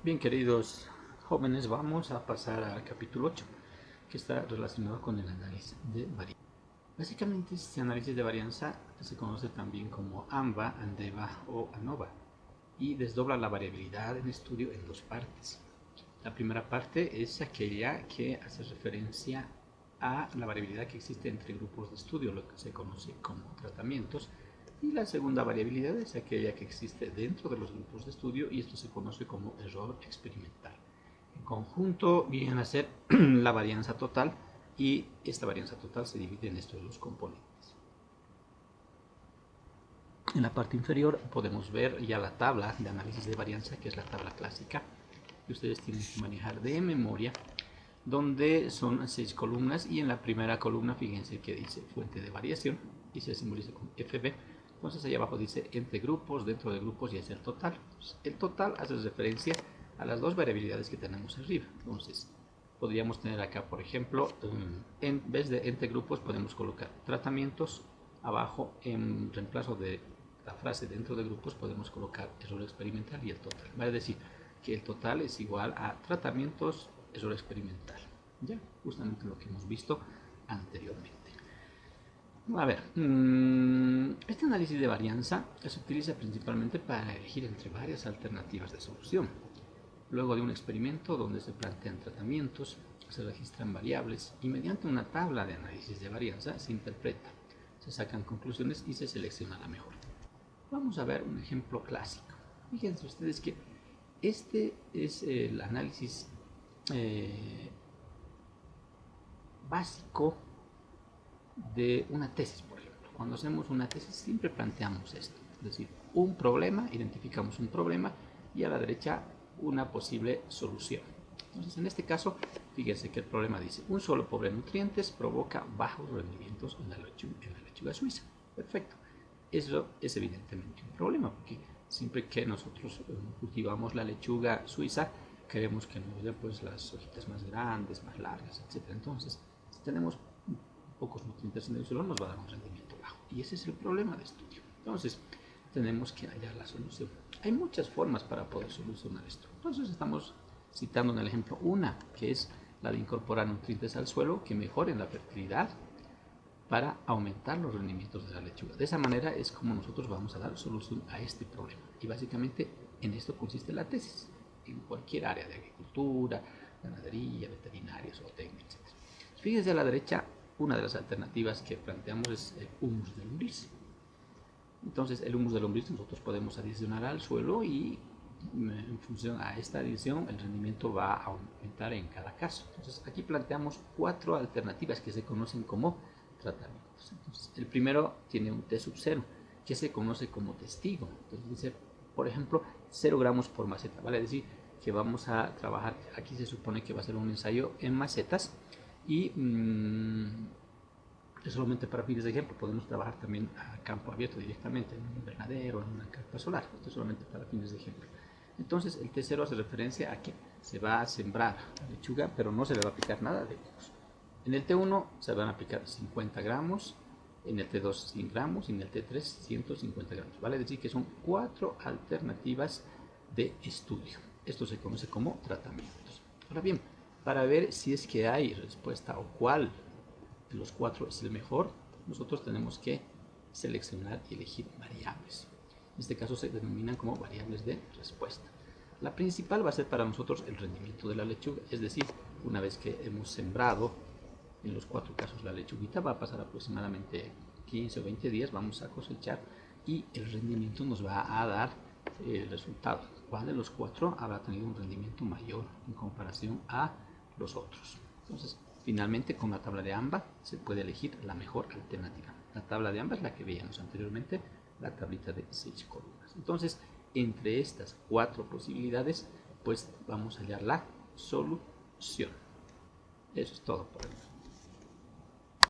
Bien, queridos jóvenes, vamos a pasar al capítulo 8, que está relacionado con el análisis de varianza. Básicamente, este análisis de varianza se conoce también como ANVA, ANDEVA o ANOVA, y desdobla la variabilidad en estudio en dos partes. La primera parte es aquella que hace referencia a la variabilidad que existe entre grupos de estudio, lo que se conoce como tratamientos, y la segunda variabilidad es aquella que existe dentro de los grupos de estudio y esto se conoce como error experimental. En conjunto vienen a ser la varianza total y esta varianza total se divide en estos dos componentes. En la parte inferior podemos ver ya la tabla de análisis de varianza, que es la tabla clásica que ustedes tienen que manejar de memoria, donde son 6 columnas y en la primera columna fíjense que dice fuente de variación y se simboliza con FB. Entonces allá abajo dice entre grupos, dentro de grupos y es el total. Entonces, el total hace referencia a las dos variabilidades que tenemos arriba. Entonces podríamos tener acá, por ejemplo, en vez de entre grupos podemos colocar tratamientos. Abajo, en reemplazo de la frase dentro de grupos, podemos colocar error experimental y el total. Vale decir que el total es igual a tratamientos, error experimental. Ya, justamente lo que hemos visto anteriormente. A ver, este análisis de varianza se utiliza principalmente para elegir entre varias alternativas de solución. Luego de un experimento donde se plantean tratamientos, se registran variables y mediante una tabla de análisis de varianza se interpreta, se sacan conclusiones y se selecciona la mejor. Vamos a ver un ejemplo clásico. Fíjense ustedes que este es el análisis básico de una tesis, por ejemplo. Cuando hacemos una tesis siempre planteamos esto, es decir, un problema, identificamos un problema y a la derecha una posible solución. Entonces, en este caso, fíjense que el problema dice, un solo pobre nutrientes provoca bajos rendimientos en la lechuga suiza. Perfecto. Eso es evidentemente un problema, porque siempre que nosotros cultivamos la lechuga suiza, queremos que nos dé pues las hojitas más grandes, más largas, etc. Entonces, si tenemos pocos nutrientes en el suelo, nos va a dar un rendimiento bajo. Y ese es el problema de estudio. Entonces, tenemos que hallar la solución. Hay muchas formas para poder solucionar esto. Entonces, estamos citando en el ejemplo una, que es la de incorporar nutrientes al suelo que mejoren la fertilidad para aumentar los rendimientos de la lechuga. De esa manera es como nosotros vamos a dar solución a este problema. Y básicamente en esto consiste la tesis, en cualquier área de agricultura, ganadería, veterinaria, zootecnia, etc. Fíjense a la derecha, una de las alternativas que planteamos es el humus de lombriz. Entonces el humus de lombriz nosotros podemos adicionar al suelo y en función a esta adición el rendimiento va a aumentar en cada caso. Entonces aquí planteamos 4 alternativas que se conocen como tratamientos. Entonces, el primero tiene un T sub 0 que se conoce como testigo. Entonces dice, por ejemplo, 0 gramos por maceta. Vale decir que vamos a trabajar, aquí se supone que va a ser un ensayo en macetas y solamente para fines de ejemplo. Podemos trabajar también a campo abierto directamente, en un invernadero, en una carpa solar. Esto es solamente para fines de ejemplo. Entonces el T0 hace referencia a que se va a sembrar la lechuga, pero no se le va a aplicar nada de humus. En el T1 se van a aplicar 50 gramos, en el T2 100 gramos y en el T3 150 gramos. Vale decir que son 4 alternativas de estudio. Esto se conoce como tratamientos. Ahora bien, para ver si es que hay respuesta o cuál de los 4 es el mejor, nosotros tenemos que seleccionar y elegir variables. En este caso se denominan como variables de respuesta. La principal va a ser para nosotros el rendimiento de la lechuga, es decir, una vez que hemos sembrado en los 4 casos la lechuguita, va a pasar aproximadamente 15 o 20 días, vamos a cosechar y el rendimiento nos va a dar el resultado. ¿Cuál de los 4 habrá tenido un rendimiento mayor en comparación a los otros? Entonces, finalmente con la tabla de ANVA se puede elegir la mejor alternativa. La tabla de ANVA es la que veíamos anteriormente, la tablita de 6 columnas. Entonces, entre estas 4 posibilidades, pues vamos a hallar la solución. Eso es todo por hoy.